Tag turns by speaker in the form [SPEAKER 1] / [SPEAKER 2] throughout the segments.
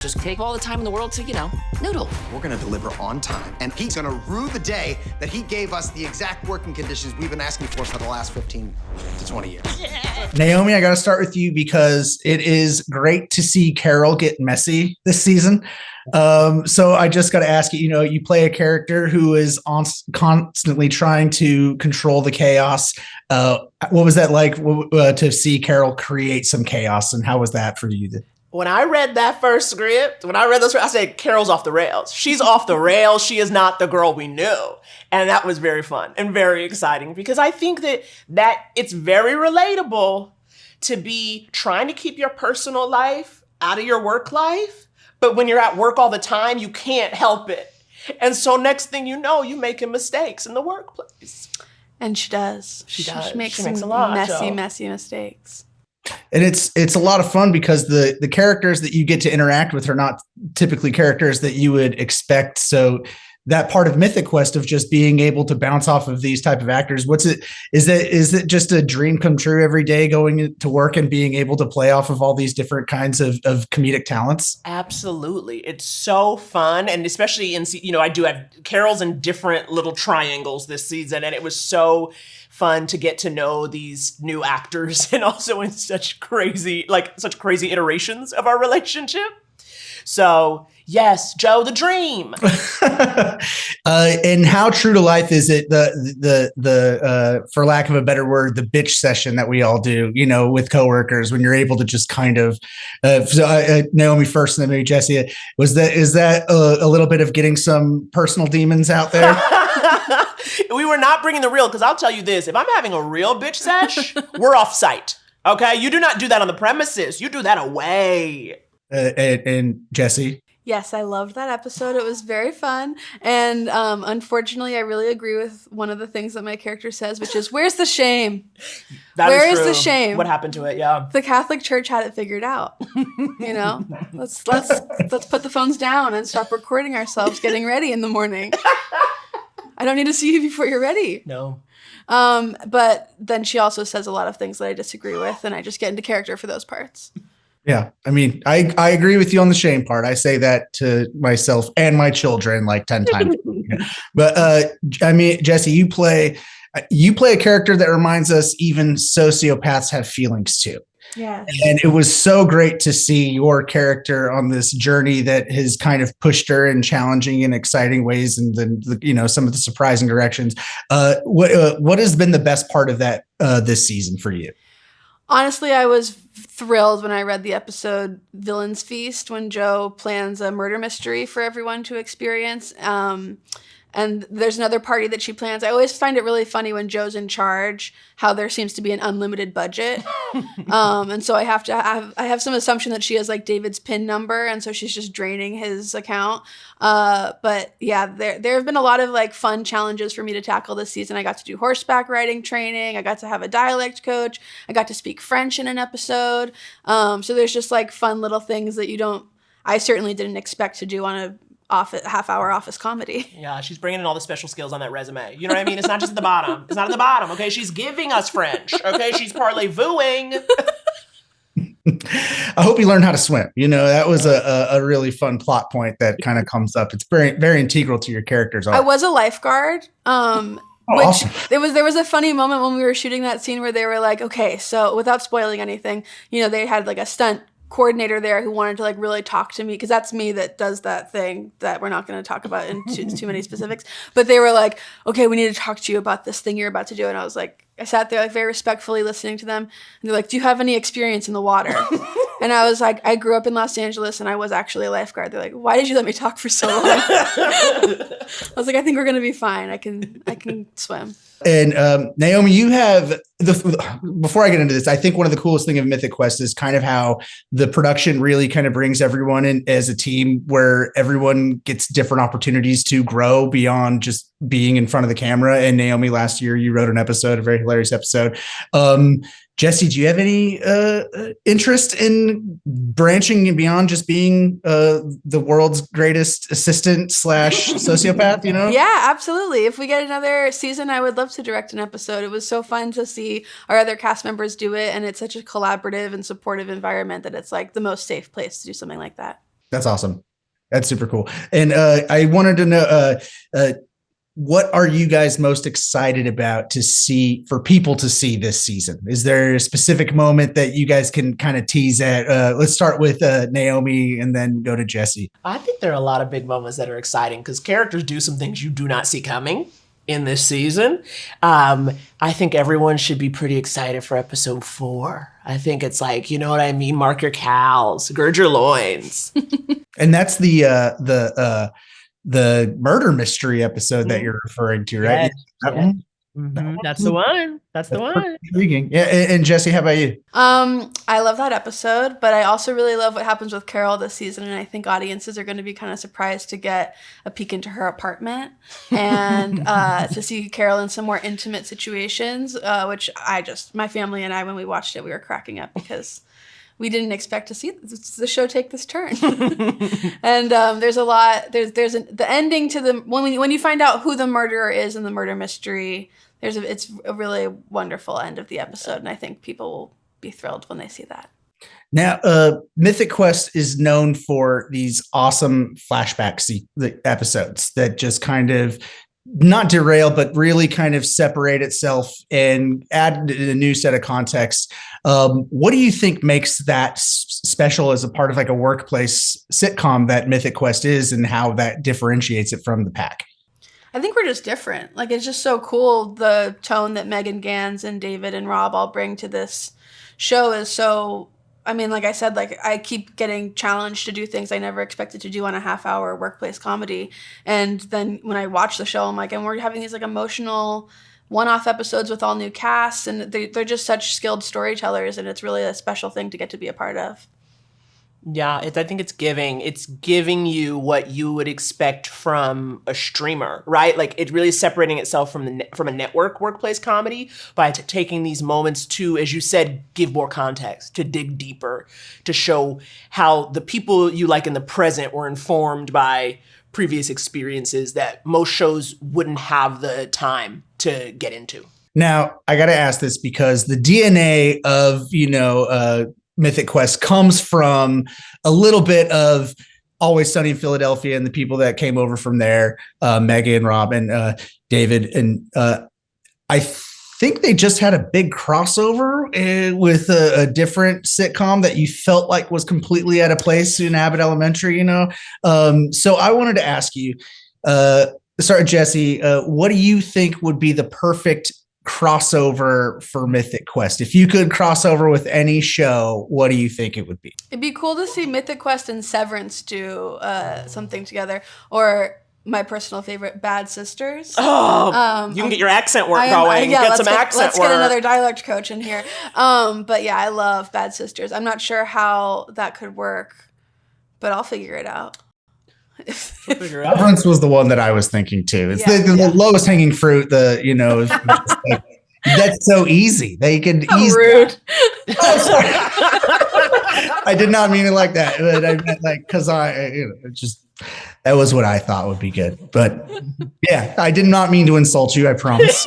[SPEAKER 1] Just take all the time in the world to, noodle.
[SPEAKER 2] We're gonna deliver on time, and he's gonna rue the day that he gave us the exact working conditions we've been asking for the last 15 to 20 years.
[SPEAKER 3] Yeah. Naomi, I gotta start with you because it is great to see Carol get messy this season. So I just gotta ask you, you play a character who is constantly trying to control the chaos. What was that like to see Carol create some chaos, and how was that for you?
[SPEAKER 4] When I read that first script, I said, Carol's off the rails. She's off the rails. She is not the girl we knew. And that was very fun and very exciting because I think that it's very relatable to be trying to keep your personal life out of your work life. But when you're at work all the time, you can't help it. And so next thing you know, you're making mistakes in the workplace.
[SPEAKER 5] And she does.
[SPEAKER 4] She does.
[SPEAKER 5] She makes
[SPEAKER 4] a
[SPEAKER 5] some
[SPEAKER 4] lot,
[SPEAKER 5] messy mistakes.
[SPEAKER 3] And it's a lot of fun because the characters that you get to interact with are not typically characters that you would expect. So that part of Mythic Quest of just being able to bounce off of these type of actors, is it just a dream come true every day going to work and being able to play off of all these different kinds of comedic talents?
[SPEAKER 4] Absolutely. It's so fun. And especially I do have Carol's in different little triangles this season. And it was so fun to get to know these new actors and also in such crazy iterations of our relationship. So yes, Jo, the dream.
[SPEAKER 3] And how true to life is it? The for lack of a better word, the bitch session that we all do, with coworkers when you're able to just kind of. Naomi first, and then maybe Jessie. Is that a little bit of getting some personal demons out there?
[SPEAKER 4] We were not bringing the real, because I'll tell you this: if I'm having a real bitch sesh, we're off site. Okay, you do not do that on the premises. You do that away.
[SPEAKER 3] And Jessie?
[SPEAKER 5] Yes, I loved that episode. It was very fun. And unfortunately, I really agree with one of the things that my character says, which is, where's the shame? Where is the shame?
[SPEAKER 4] What happened to it? Yeah.
[SPEAKER 5] The Catholic Church had it figured out. Let's put the phones down and stop recording ourselves getting ready in the morning. I don't need to see you before you're ready.
[SPEAKER 4] No.
[SPEAKER 5] But then she also says a lot of things that I disagree with, and I just get into character for those parts.
[SPEAKER 3] Yeah. I mean, I agree with you on the shame part. I say that to myself and my children like 10 times. But Jessie, you play a character that reminds us even sociopaths have feelings too.
[SPEAKER 5] Yeah.
[SPEAKER 3] And it was so great to see your character on this journey that has kind of pushed her in challenging and exciting ways, and then some of the surprising directions. What has been the best part of that this season for you?
[SPEAKER 5] Honestly, I was thrilled when I read the episode Villain's Feast, when Jo plans a murder mystery for everyone to experience. And there's another party that she plans. I always find it really funny when Jo's in charge, how there seems to be an unlimited budget. And so I have some assumption that she has like David's PIN number, and so she's just draining his account. But yeah, there have been a lot of like fun challenges for me to tackle this season. I got to do horseback riding training. I got to have a dialect coach. I got to speak French in an episode. So there's just like fun little things that I certainly didn't expect to do on a half-hour office comedy.
[SPEAKER 4] Yeah, she's bringing in all the special skills on that resume. You know what I mean? It's not just at the bottom. It's not at the bottom, okay? She's giving us French, okay? She's parlez-vouing.
[SPEAKER 3] I hope you learned how to swim. That was a really fun plot point that kind of comes up. It's very, very integral to your characters.
[SPEAKER 5] I was a lifeguard.
[SPEAKER 3] Awesome.
[SPEAKER 5] There was a funny moment when we were shooting that scene where they were like, okay, so without spoiling anything, they had like a stunt coordinator there who wanted to like really talk to me, because that's me that does that thing that we're not going to talk about in too many specifics. But they were like, okay, we need to talk to you about this thing you're about to do. And I sat there like very respectfully listening to them. And they're like, do you have any experience in the water? And I was like, I grew up in Los Angeles and I was actually a lifeguard. They're like, why did you let me talk for so long? I was like, I think we're going to be fine. I can swim.
[SPEAKER 3] And Naomi, you have before I get into this, I think one of the coolest thing of Mythic Quest is kind of how the production really kind of brings everyone in as a team, where everyone gets different opportunities to grow beyond just being in front of the camera. And Naomi, last year you wrote an episode, a very hilarious episode. Jessie, do you have any interest in branching beyond just being the world's greatest assistant / sociopath,
[SPEAKER 5] Yeah, absolutely. If we get another season, I would love to direct an episode. It was so fun to see our other cast members do it. And it's such a collaborative and supportive environment that it's like the most safe place to do something like that.
[SPEAKER 3] That's awesome. That's super cool. And I wanted to know, what are you guys most excited about to see, for people to see this season? Is there a specific moment that you guys can kind of tease at? Let's start with Naomi and then go to Jessie.
[SPEAKER 4] I think there are a lot of big moments that are exciting because characters do some things you do not see coming in this season. I think everyone should be pretty excited for episode 4. I think it's like, you know what I mean? Mark your cows, gird your loins.
[SPEAKER 3] And that's the murder mystery episode that you're referring to, right?
[SPEAKER 4] Yes,
[SPEAKER 3] That
[SPEAKER 4] yes.
[SPEAKER 3] one?
[SPEAKER 4] That's the one. That's the one.
[SPEAKER 3] Intriguing. Yeah. And Jessie, how about you?
[SPEAKER 5] I love that episode, but I also really love what happens with Carol this season, and I think audiences are going to be kind of surprised to get a peek into her apartment and to see Carol in some more intimate situations, which my family and I, when we watched it, we were cracking up because we didn't expect to see the show take this turn. And there's a lot. There's the ending to the when you find out who the murderer is in the murder mystery. It's a really wonderful end of the episode, and I think people will be thrilled when they see that.
[SPEAKER 3] Now, Mythic Quest is known for these awesome flashback episodes that just kind of not derail, but really kind of separate itself and add a new set of context. What do you think makes that special as a part of like a workplace sitcom that Mythic Quest is, and how that differentiates it from the pack?
[SPEAKER 5] I think we're just different. Like, it's just so cool. The tone that Megan Gans and David and Rob all bring to this show is so, I mean, like I said, like I keep getting challenged to do things I never expected to do on a half-hour workplace comedy. And then when I watch the show, I'm like, and we're having these like emotional one-off episodes with all new casts, and they're just such skilled storytellers, and it's really a special thing to get to be a part of.
[SPEAKER 4] Yeah, I think it's giving you what you would expect from a streamer, right? Like it really separating itself from a network workplace comedy by taking these moments to, as you said, give more context, to dig deeper, to show how the people you like in the present were informed by previous experiences that most shows wouldn't have the time to get into.
[SPEAKER 3] Now, I got to ask this because the DNA of, Mythic Quest comes from a little bit of Always Sunny in Philadelphia and the people that came over from there, Megan, Rob, and David. And I think they just had a big crossover with a different sitcom that you felt like was completely out of place in Abbott Elementary, So I wanted to ask you, start with Jessie, what do you think would be the perfect crossover for Mythic Quest? If you could cross over with any show, what do you think it would be?
[SPEAKER 5] It'd be cool to see Mythic Quest and Severance do something together, or my personal favorite, Bad Sisters.
[SPEAKER 4] Oh, you can get your accent work going.
[SPEAKER 5] Yeah,
[SPEAKER 4] get some accent
[SPEAKER 5] let's
[SPEAKER 4] work.
[SPEAKER 5] Get another dialect coach in here. But yeah, I love Bad Sisters. I'm not sure how that could work, but I'll figure it out.
[SPEAKER 3] Severance was the one that I was thinking too. It's the lowest hanging fruit. Just like, that's so easy. They can easily.
[SPEAKER 5] Rude.
[SPEAKER 3] Oh, sorry. I did not mean it like that. But I meant like because that was what I thought would be good. But yeah, I did not mean to insult you. I promise.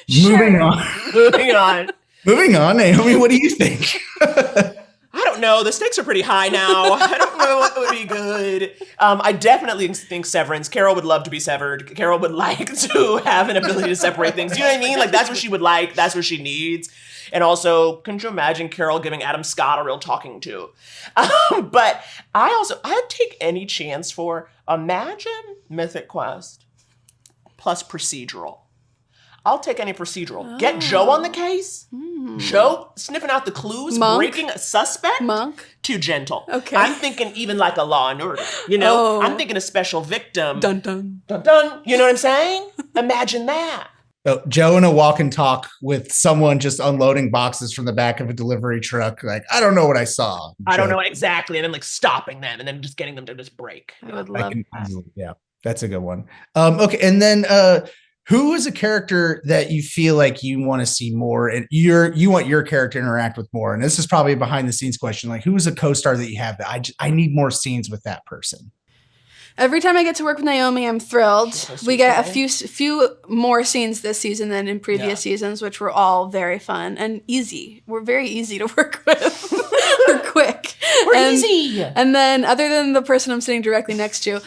[SPEAKER 3] Moving on. Moving on, Naomi. What do you think?
[SPEAKER 4] I don't know. The stakes are pretty high now. I don't know what would be good. I definitely think Severance. Carol would love to be severed. Carol would like to have an ability to separate things. You know what I mean? Like, that's what she would like. That's what she needs. And also, couldn't you imagine Carol giving Adam Scott a real talking to? But I'd take any chance for, imagine Mythic Quest plus procedural. I'll take any procedural. Get Joe on the case. Joe sniffing out the clues, breaking a suspect. Too gentle.
[SPEAKER 5] Okay.
[SPEAKER 4] I'm thinking even like a Law and Order. I'm thinking a special victim.
[SPEAKER 5] Dun dun
[SPEAKER 4] dun dun. You know what I'm saying? Imagine that.
[SPEAKER 3] So Joe in a walk and talk with someone just unloading boxes from the back of a delivery truck. Like, I don't know what I saw.
[SPEAKER 4] I don't know what exactly. And then like stopping them and then just getting them to just break.
[SPEAKER 5] I would love that.
[SPEAKER 3] Yeah, that's a good one. Okay. And then who is a character that you feel like you want to see more and you want your character to interact with more? And this is probably a behind the scenes question. Like, who is a co-star that you have that I need more scenes with that person?
[SPEAKER 5] Every time I get to work with Naomi, I'm thrilled. We get a few more scenes this season than in previous seasons, which were all very fun and easy. We're very easy to work with. We're quick.
[SPEAKER 4] We're easy.
[SPEAKER 5] And then, other than the person I'm sitting directly next to,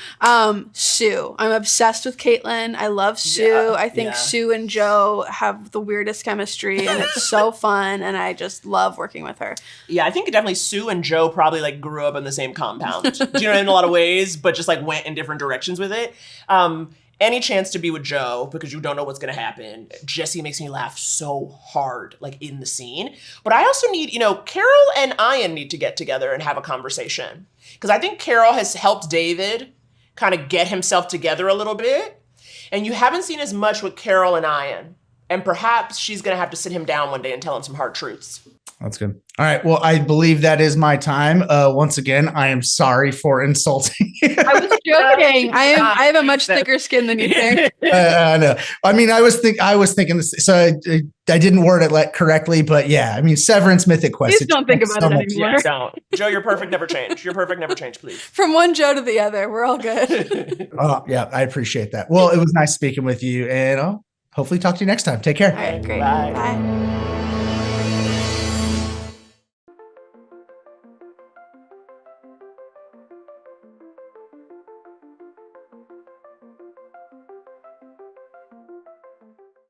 [SPEAKER 5] Sue. I'm obsessed with Caitlin. I love Sue.
[SPEAKER 4] Yeah,
[SPEAKER 5] I think Sue and Jo have the weirdest chemistry, and it's so fun. And I just love working with her.
[SPEAKER 4] Yeah, I think definitely Sue and Jo probably like grew up in the same compound. Do you know, in a lot of ways, but just like went in different directions with it. Any chance to be with Jo, because you don't know what's going to happen. Jessie makes me laugh so hard, like in the scene. But I also need, Carol and Ian need to get together and have a conversation. Because I think Carol has helped David kind of get himself together a little bit. And you haven't seen as much with Carol and Ian. And perhaps she's going to have to sit him down one day and tell him some hard truths.
[SPEAKER 3] That's good. All right. Well, I believe that is my time. Once again, I am sorry for insulting.
[SPEAKER 5] I was joking. I have a much thicker skin than you think.
[SPEAKER 3] I know. I mean, I was thinking this, so I didn't word it correctly, but yeah. I mean, Severance, Mythic Quest.
[SPEAKER 5] Please don't think about it anymore.
[SPEAKER 4] Yeah, don't. Jo, you're perfect. Never change. You're perfect. Never change, please.
[SPEAKER 5] From one Jo to the other, we're all good.
[SPEAKER 3] Oh, yeah. I appreciate that. Well, it was nice speaking with you, and I'll hopefully talk to you next time. Take care.
[SPEAKER 5] All right, great.
[SPEAKER 4] Bye.
[SPEAKER 5] Bye.